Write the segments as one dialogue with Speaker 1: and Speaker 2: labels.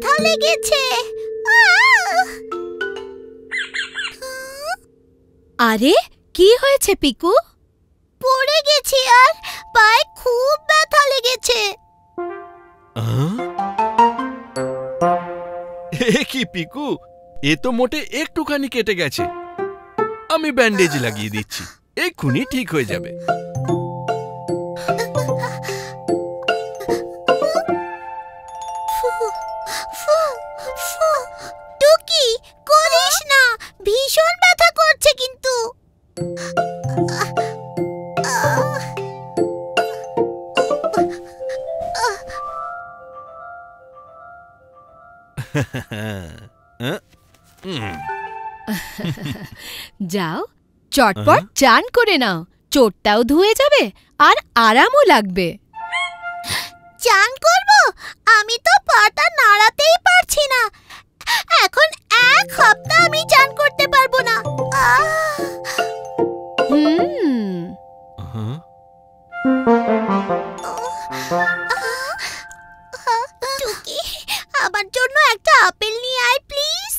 Speaker 1: ব্যথা লেগেছে।
Speaker 2: আরে কি হয়েছে পিকু?
Speaker 1: পড়ে গেছি আর পায়ে খুব ব্যথা লেগেছে।
Speaker 3: কি পিকু, এ তো মোটে একটুখানি কেটে গেছে। আমি ব্যান্ডেজ লাগিয়ে দিচ্ছি, এক্ষুনি ঠিক হয়ে যাবে।
Speaker 1: টুকি, করিস না, ভীষণ ব্যথা করছে কিন্তু।
Speaker 2: যাও চটপট চান করে নাও, চোটটাও ধুয়ে যাবে আর আরামও লাগবে।
Speaker 1: চান করব? আমি তো পাটা নাড়াতেই পারছি না। এখন এক সপ্তাহ আমি চান করতে পারবো না। টুকি, আমার জন্য একটা আপেল নিয়ে আয় প্লিজ।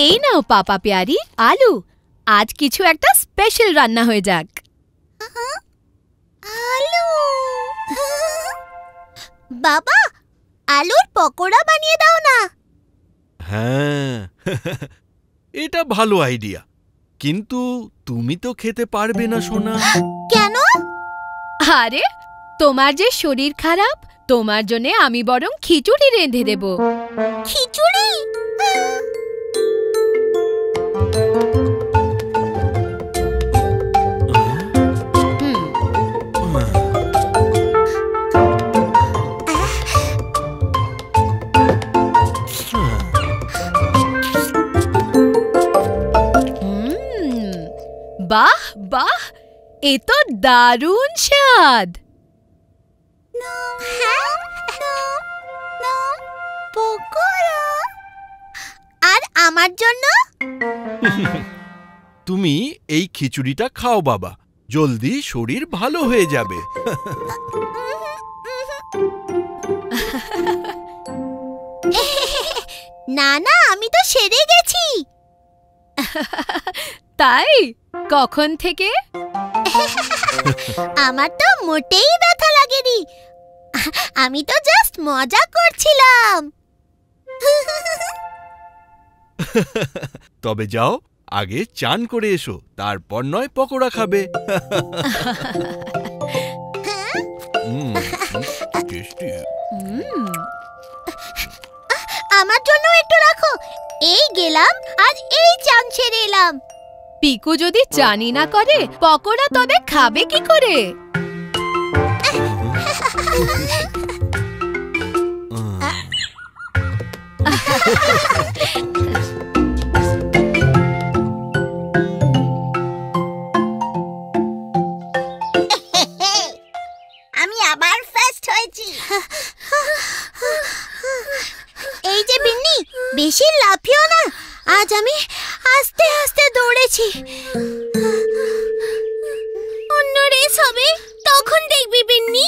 Speaker 2: এই নাও পাপা প্যারি, আলু, আজ কিছু একটা স্পেশাল রান্না হয়ে যাক।
Speaker 1: আলু? বাবা, আলুর পকোড়া বানিয়ে দাও না।
Speaker 3: হ্যাঁ, এটা ভালো আইডিয়া, কিন্তু তুমি তো খেতে পারবে না সোনা।
Speaker 1: কেন?
Speaker 2: আরে তোমার যে শরীর খারাপ, তোমার জন্য আমি বরং খিচুড়ি রেঁধে দেব।
Speaker 1: খিচুড়ি?
Speaker 2: বাহ বাহ, এ তো দারুণ স্বাদ।
Speaker 1: পকোড়া? আর আমার জন্য?
Speaker 3: তুমি এই খিচুড়িটা খাও বাবা, জলদি শরীর ভালো হয়ে যাবে।
Speaker 1: না না, আমি তো সেরে গেছি।
Speaker 2: তাই? কখন থেকে?
Speaker 1: আমার তো মোটেই ব্যথা লাগেনি, আমি তো জাস্ট মজা করছিলাম।
Speaker 3: তবে যাও, আগে চান করে এসো, তারপর নয় পকোড়া খাবে।
Speaker 1: আমার জন্য একটু রাখো, এই গেলাম আর এই চান ছেড়ে এলাম।
Speaker 2: পিকু যদি চানি না করে পকোড়া তবে খাবে কি করে?
Speaker 1: আমি আবার ফার্স্ট হয়েছি। এই যে বিন্নি, বেশি লাফিও না, আজ আমি আস্তে আস্তে দৌড়েছি। অন্য রেস হবে, তখন দেখবি বিন্নি।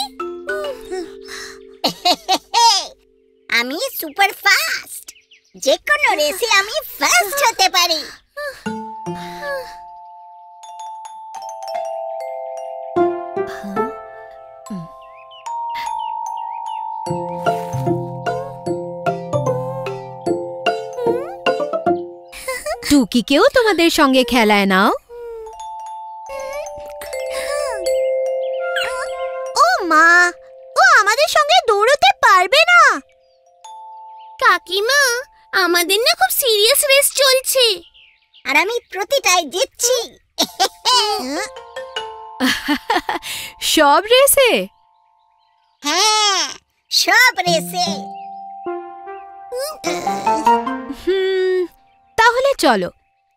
Speaker 1: আমি সুপার ফাস্ট, যে কোনো রেসে আমি ফার্স্ট হতে পারি।
Speaker 2: টুকিকেও তোমাদের সঙ্গে খেলায় নাও।
Speaker 1: ও মা, ও আমাদের সঙ্গে দৌড়তে পারবে না। কাকিমা, আমাদের না খুব সিরিয়াস রেস চলছে, আর আমি প্রতিটাই জিতছি।
Speaker 2: সব রেসে?
Speaker 1: হ্যাঁ, সব রেসে।
Speaker 2: তাহলে চলো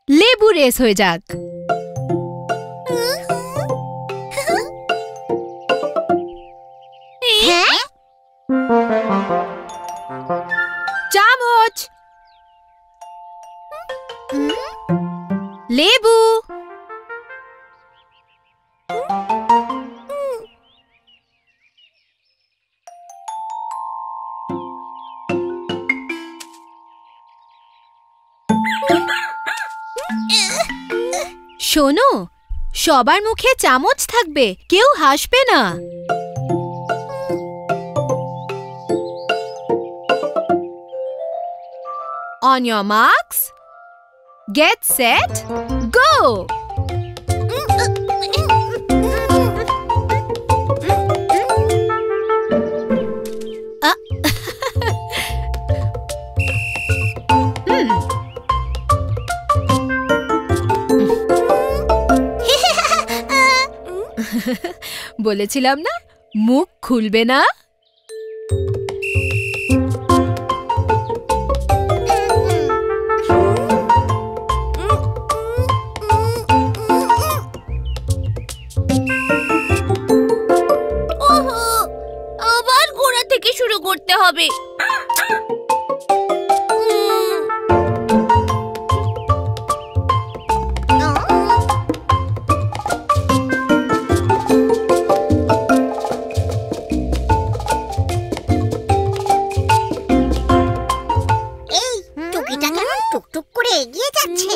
Speaker 2: লেবু রেস হয়ে যাক।
Speaker 1: হ্যাঁ?
Speaker 2: চামচ, লেবু। শোনো, সবার মুখে চামচ থাকবে, কেউ হাসবে না। On your marks, get set, go! বলেছিলাম না, মুখ খুলবে না।
Speaker 1: ওহো, আবার গোড়া থেকে শুরু করতে হবে। টুকটুক করে এগিয়ে যাচ্ছে।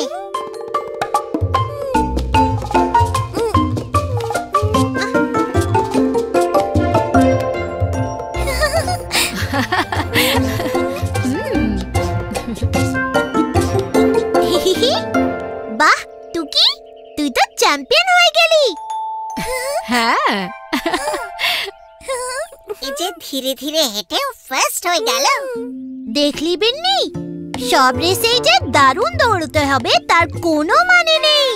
Speaker 1: বাহ টুকি, তুই তো চ্যাম্পিয়ন হয়ে গেলি।
Speaker 2: হ্যাঁ,
Speaker 1: এই যে ধীরে ধীরে হেঁটে ফার্স্ট হয়ে গেল। দেখলি বিন্নি, সব রেসেই যে দারুণ দৌড়তে হবে তার কোনো মানে নেই।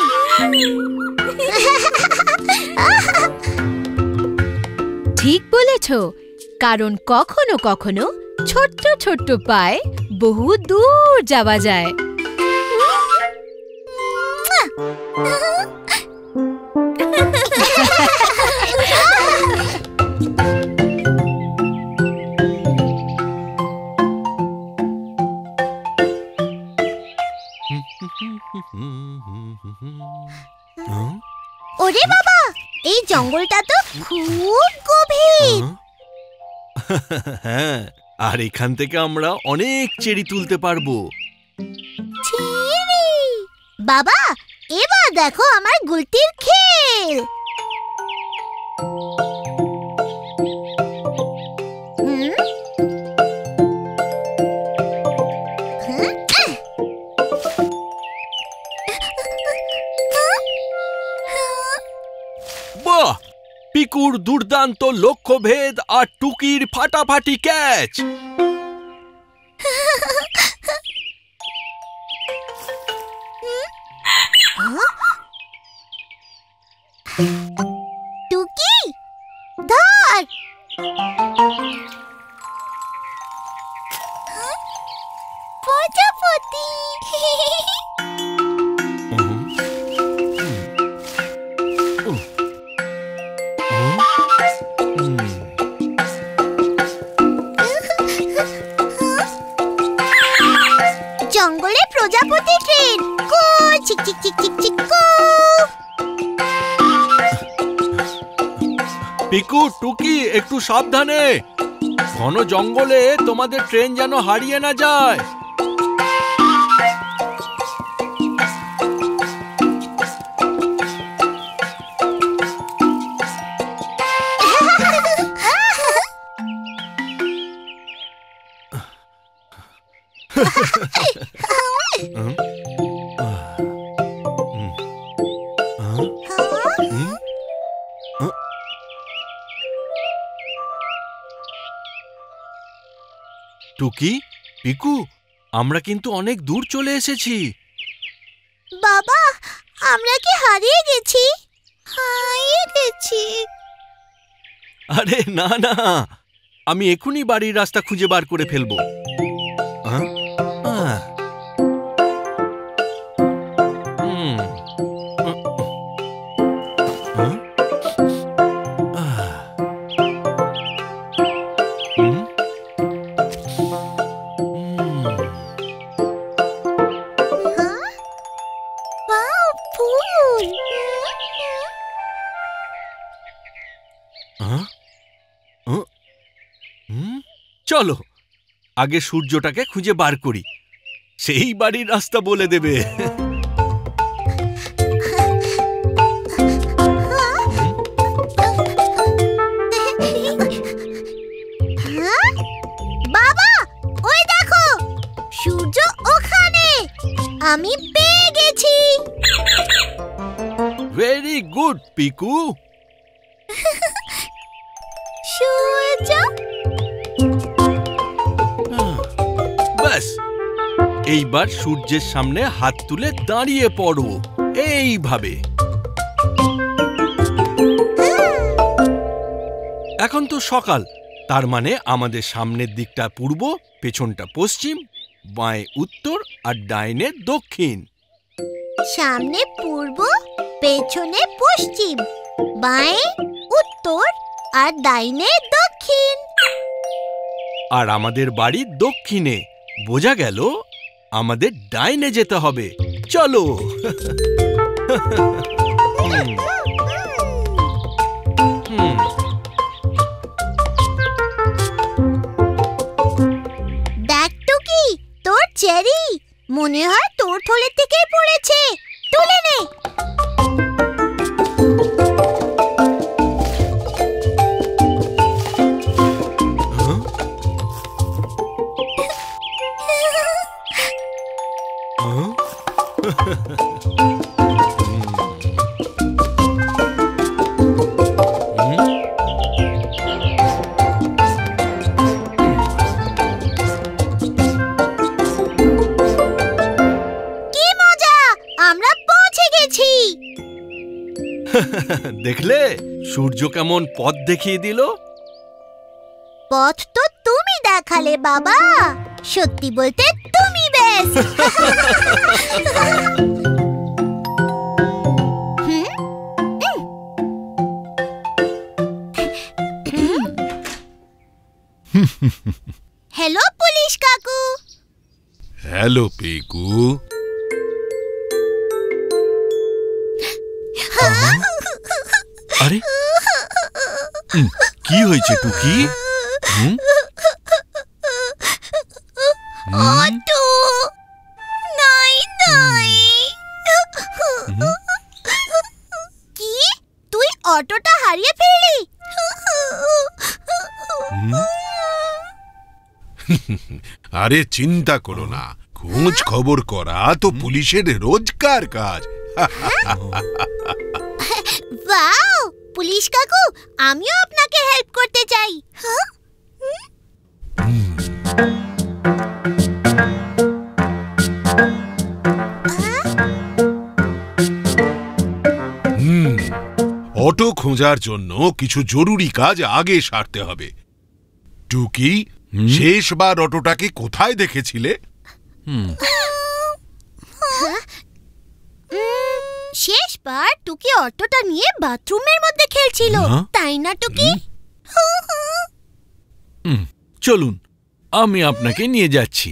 Speaker 2: ঠিক বলেছ, কারণ কখনো কখনো ছোট্ট ছোট্ট পায়ে বহু দূর যাওয়া যায়।
Speaker 1: ওরে বাবা, এই জঙ্গলটা তো খুব গভীর।
Speaker 3: হ্যাঁ, আর এখান থেকে আমরা অনেক চেরি তুলতে পারবো।
Speaker 1: চেরি! বাবা, এবার দেখো আমার গুলতির খেল।
Speaker 3: বাহ, পিকুর দুর্দান্ত লক্ষ্যভেদ আর টুকির ফাটাফাটি ক্যাচ।
Speaker 1: টুকি, ধর। প্রজাপতি। জঙ্গলে প্রজাপতি ট্রেন, কো চিক চিক চিক চিক চিক কো।
Speaker 3: পিকু, টুকি, একটু সাবধানে। ঘন জঙ্গলে তোমাদের ট্রেন যেন হারিয়ে না যায়। টুকি, পিকু, আমরা কিন্তু অনেক দূর চলে এসেছি।
Speaker 1: বাবা, আমরা কি হারিয়ে গেছি? হারিয়ে গেছি।
Speaker 3: আরে না না, আমি এখনই বাড়ির রাস্তা খুঁজে বার করে ফেলবো। চলো, আগে সূর্যটাকে খুঁজে বার করি। সেই বাড়ির রাস্তা বলে দেবে।
Speaker 1: বাবা, ওই দেখো, সূর্য ওখানে। আমি পেয়ে গেছি।
Speaker 3: Very good Piku.
Speaker 1: সূর্য,
Speaker 3: ব্যাস, এইবার সূর্যের সামনে হাত তুলে দাঁড়িয়ে পড়ো, এইভাবে। এখন তো সকাল, তার মানে আমাদের সামনের দিকটা পূর্ব, পেছনটা পশ্চিম, বাঁয়ে উত্তর আর ডাইনে দক্ষিণ।
Speaker 1: সামনে পূর্ব, পেছনে পশ্চিম, বাঁয়ে উত্তর আর ডাইনে দক্ষিণ।
Speaker 3: আর আমাদের বাড়ি দক্ষিণে, বোঝা গেল আমাদের ডাইনে যেতে হবে। চলো।
Speaker 1: দেখ টুকি, তোর চেরি মনে হয় তোর থলে থেকেই পড়েছে। তুলে নে।
Speaker 3: দেখলে সূর্য কেমন পথ দেখিয়ে দিল?
Speaker 1: পথ তো তুমি দেখালে বাবা, সত্যি বলতে তুমি বেস্ট। হ্যালো পুলিশ কাকু।
Speaker 4: হ্যালো পিকু।
Speaker 3: আরে কি হয়েছে টুকি?
Speaker 1: অটো নাই নাই। কি, তুই অটোটা হারিয়ে ফেললি?
Speaker 4: আরে চিন্তা করো না, খোঁজ খবর করা তো পুলিশের রোজকার কাজ।
Speaker 1: ওয়াও, পুলিশ কাকু, আমিও আপনাকে হেল্প করতে চাই।
Speaker 4: অটো খোঁজার জন্য কিছু জরুরি কাজ আগে সারতে হবে। টুকি, শেষবার অটোটাকে কোথায় দেখেছিলে?
Speaker 1: শেষবার টুকি অটোটা নিয়ে বাথরুমের মধ্যে খেলছিল, তাই না টুকি?
Speaker 3: চলুন, আমি আপনাকে নিয়ে যাচ্ছি।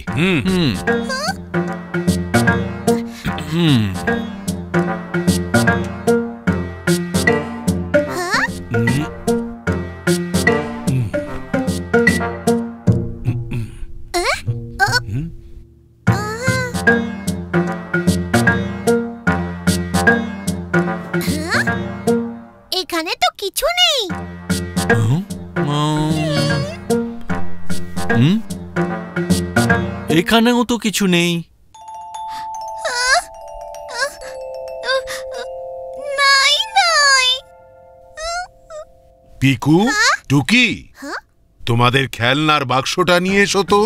Speaker 1: এখানে তো কিছু নেই।
Speaker 3: এখানেও তো কিছু নেই।
Speaker 1: নাই নাই।
Speaker 4: পিকু, টুকি, তোমাদের খেলনার বাক্সটা নিয়ে এসো তো।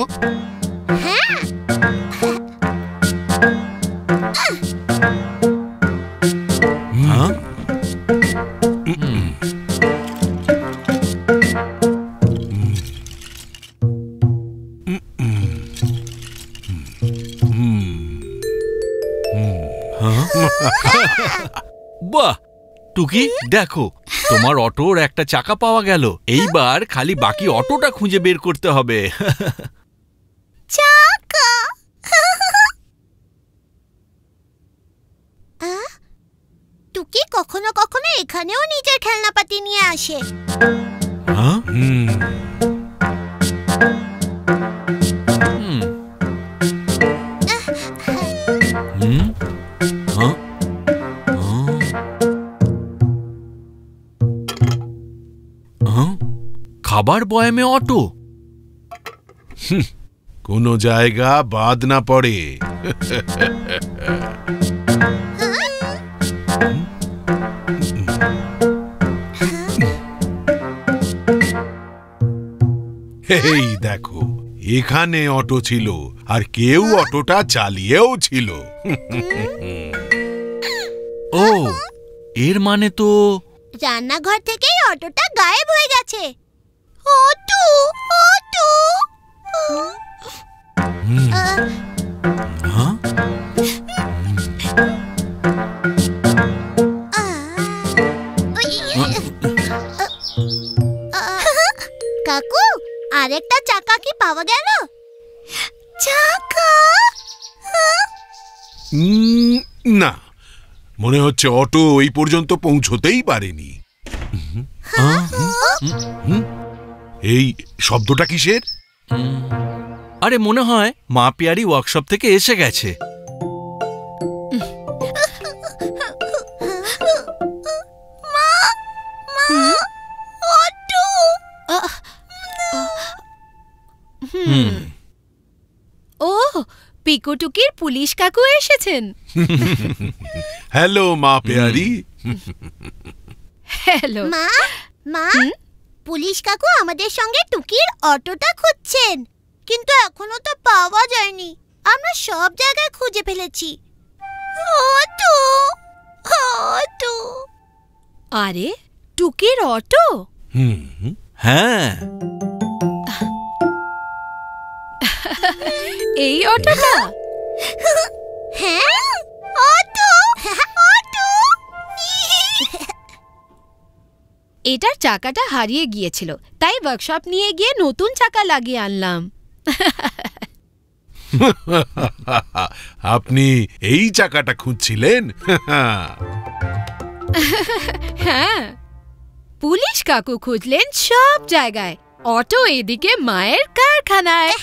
Speaker 3: বাহ টুকি, দেখো তোমার অটোর একটা চাকা পাওয়া গেল। এইবার খালি বাকি অটোটা খুঁজে বের করতে হবে।
Speaker 1: চাকা। টুকি কখনো কখনো এখানেও নিজের খেলনাপাতি নিয়ে আসে।
Speaker 3: খাবার বয়ামে অটো?
Speaker 4: কোনো জায়গা বাদ না পড়ে। এই দেখো, এখানে অটো ছিল, আর কেউ অটোটা চালিয়েও ছিল।
Speaker 3: ও, এর মানে তো
Speaker 1: রান্নাঘর থেকেই অটোটা গায়েব হয়ে গেছে। Auto, auto.
Speaker 3: হ্যাঁ?
Speaker 1: কাকু, আরেকটা চাকা কি পাওয়া গেল? চাকা?
Speaker 4: না, মনে হচ্ছে অটো এই পর্যন্ত পৌঁছতেই পারেনি। এই শব্দটা কিসের?
Speaker 3: আরে মনে হয় মা পিয়ারি ওয়ার্কশপ থেকে এসে গেছে।
Speaker 2: ও, পিকুটুকির পুলিশ কাকু এসেছেন।
Speaker 4: হ্যালো মা পেয়ারি।
Speaker 2: হ্যালো।
Speaker 1: মা, মা, পুলিশ কাকু আমাদের সঙ্গে টুকির অটোটা খুঁজছেন, কিন্তু এখনো তো পাওয়া যায়নি। আমরা সব জায়গায় খুঁজে ফেলেছি। Auto, auto.
Speaker 2: আরে, টুকির অটো?
Speaker 3: হ্যাঁ,
Speaker 2: এই অটোটা?
Speaker 1: হ্যাঁ, অটো, অটো।
Speaker 2: এটার চাকাটা হারিয়ে গিয়েছিল, তাই ওয়ার্কশপ নিয়ে গিয়ে নতুন চাকা লাগিয়ে আনলাম।
Speaker 4: আপনি এই চাকাটা খুঁজছিলেন?
Speaker 2: হ্যাঁ, পুলিশ কাকু খুঁজলেন সব জায়গায়, অটো এদিকে মায়ের কারখানায়।